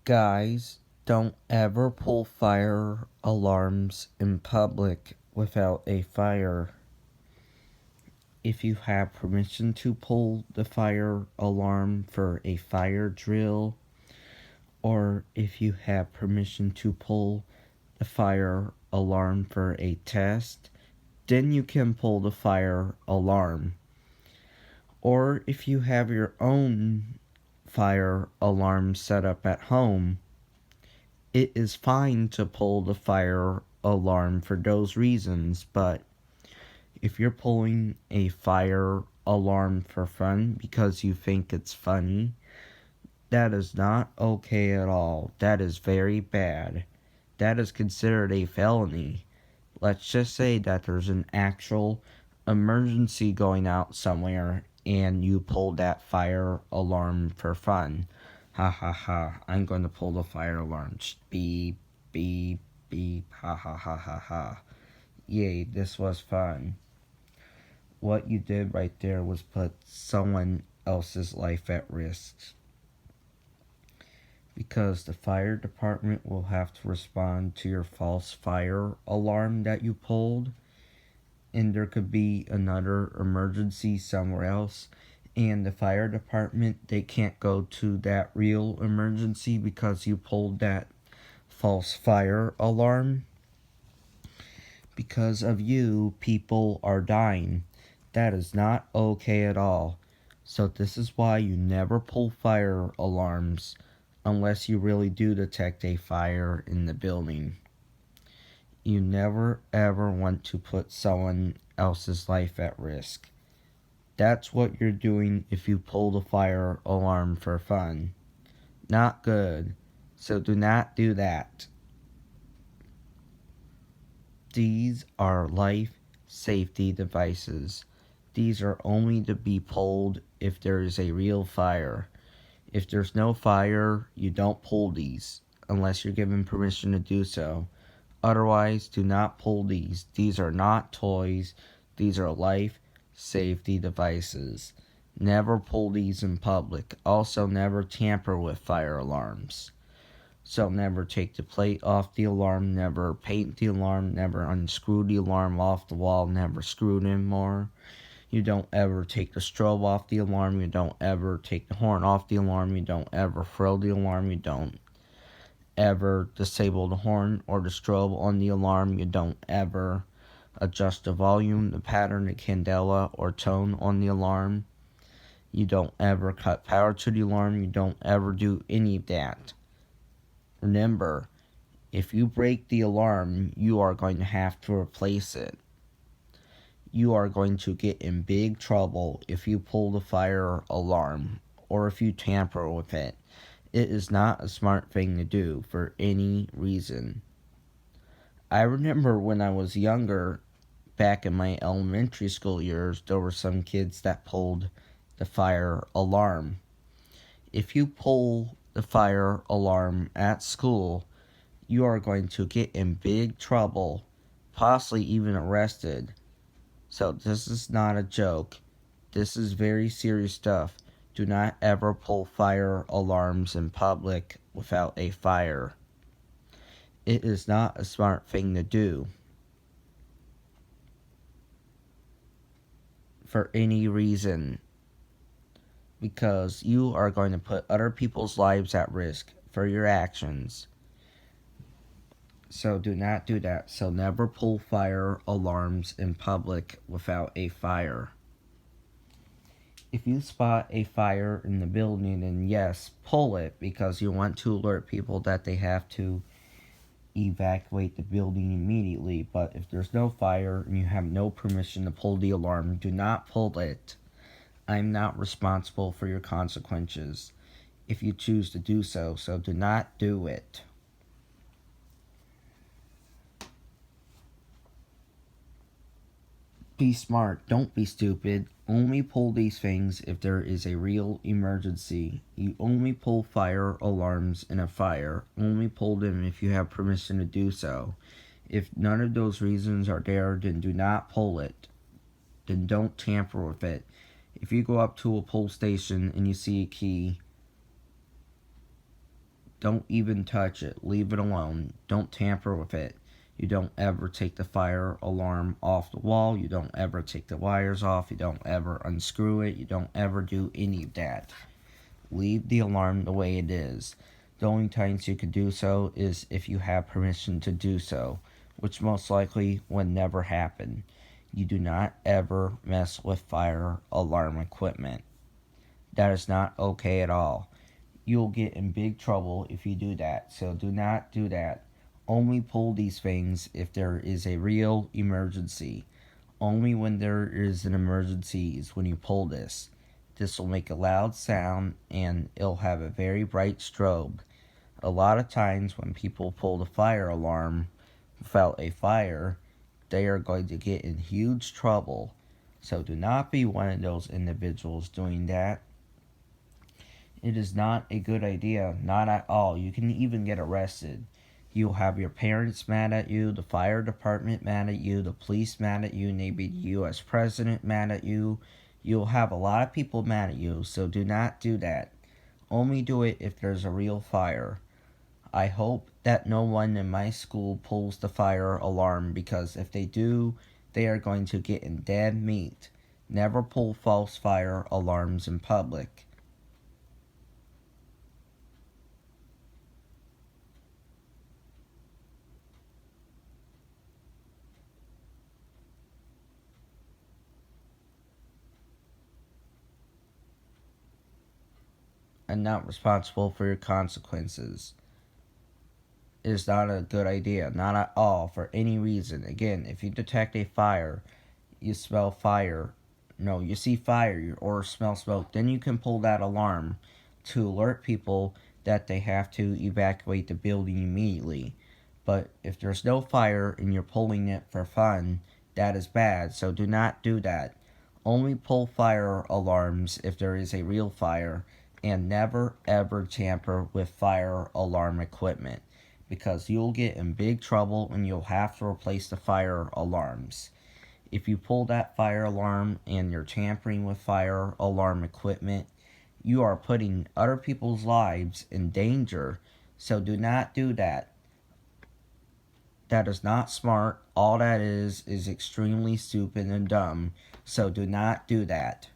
Guys, don't ever pull fire alarms in public without a fire. If you have permission to pull the fire alarm for a fire drill, or if you have permission to pull the fire alarm for a test, then you can pull the fire alarm. Or if you have your own fire alarm set up at home, it is fine to pull the fire alarm for those reasons, but if you're pulling a fire alarm for fun because you think it's funny, that is not okay at all. That is very bad. That is considered a felony. Let's just say that there's an actual emergency going out somewhere and you pulled that fire alarm for fun. Ha ha ha, I'm going to pull the fire alarm. Beep, beep, beep, ha ha ha ha ha. Yay, this was fun. What you did right there was put someone else's life at risk. Because the fire department will have to respond to your false fire alarm that you pulled, and there could be another emergency somewhere else, and the fire department, they can't go to that real emergency because you pulled that false fire alarm. Because of you, people are dying. That is not okay at all. So this is why you never pull fire alarms unless you really do detect a fire in the building. You never ever want to put someone else's life at risk. That's what you're doing if you pull the fire alarm for fun. Not good. So do not do that. These are life safety devices. These are only to be pulled if there is a real fire. If there's no fire, you don't pull these unless you're given permission to do so. Otherwise, do not pull these. These are not toys. These are life safety devices. Never pull these in public. Also, never tamper with fire alarms. So never take the plate off the alarm, never paint the alarm, never unscrew the alarm off the wall, never screw it in more. You don't ever take the strobe off the alarm. You don't ever take the horn off the alarm. You don't ever throw the alarm. You don't ever disable the horn or the strobe on the alarm. You don't ever adjust the volume, the pattern, the candela, or tone on the alarm. You don't ever cut power to the alarm. You don't ever do any of that. Remember, if you break the alarm, you are going to have to replace it. You are going to get in big trouble if you pull the fire alarm or if you tamper with it. It is not a smart thing to do for any reason. I remember when I was younger, back in my elementary school years, there were some kids that pulled the fire alarm. If you pull the fire alarm at school, you are going to get in big trouble, possibly even arrested. So this is not a joke. This is very serious stuff. Do not ever pull fire alarms in public without a fire. It is not a smart thing to do for any reason, because you are going to put other people's lives at risk for your actions. So do not do that. So never pull fire alarms in public without a fire. If you spot a fire in the building, then yes, pull it because you want to alert people that they have to evacuate the building immediately. But if there's no fire and you have no permission to pull the alarm, do not pull it. I'm not responsible for your consequences if you choose to do so, so do not do it. Be smart, don't be stupid. Only pull these things if there is a real emergency. You only pull fire alarms in a fire. Only pull them if you have permission to do so. If none of those reasons are there, then do not pull it. Then don't tamper with it. If you go up to a pull station and you see a key, Don't even touch it. Leave it alone. Don't tamper with it. You don't ever take the fire alarm off the wall. You don't ever take the wires off. You don't ever unscrew it. You don't ever do any of that. Leave the alarm the way it is. The only times you can do so is if you have permission to do so, which most likely would never happen. You do not ever mess with fire alarm equipment. That is not okay at all. You'll get in big trouble if you do that, so do not do that. Only pull these things if there is a real emergency. Only when there is an emergency is when you pull this. This will make a loud sound and it'll have a very bright strobe. A lot of times when people pull the fire alarm without a fire, they are going to get in huge trouble. So do not be one of those individuals doing that. It is not a good idea, not at all. You can even get arrested. You'll have your parents mad at you, the fire department mad at you, the police mad at you, maybe the US president mad at you. You'll have a lot of people mad at you, so do not do that. Only do it if there's a real fire. I hope that no one in my school pulls the fire alarm, because if they do, they are going to get in dead meat. Never pull false fire alarms in public. And not responsible for your consequences. It is not a good idea, not at all, for any reason. Again, if you detect a fire, you smell fire, no, you see fire or smell smoke, then you can pull that alarm to alert people that they have to evacuate the building immediately. But if there's no fire and you're pulling it for fun, that is bad, so do not do that. Only pull fire alarms if there is a real fire, and never ever tamper with fire alarm equipment, because you'll get in big trouble and you'll have to replace the fire alarms. If you pull that fire alarm and you're tampering with fire alarm equipment, you are putting other people's lives in danger, so do not do that. That is not smart. All that is extremely stupid and dumb, so do not do that.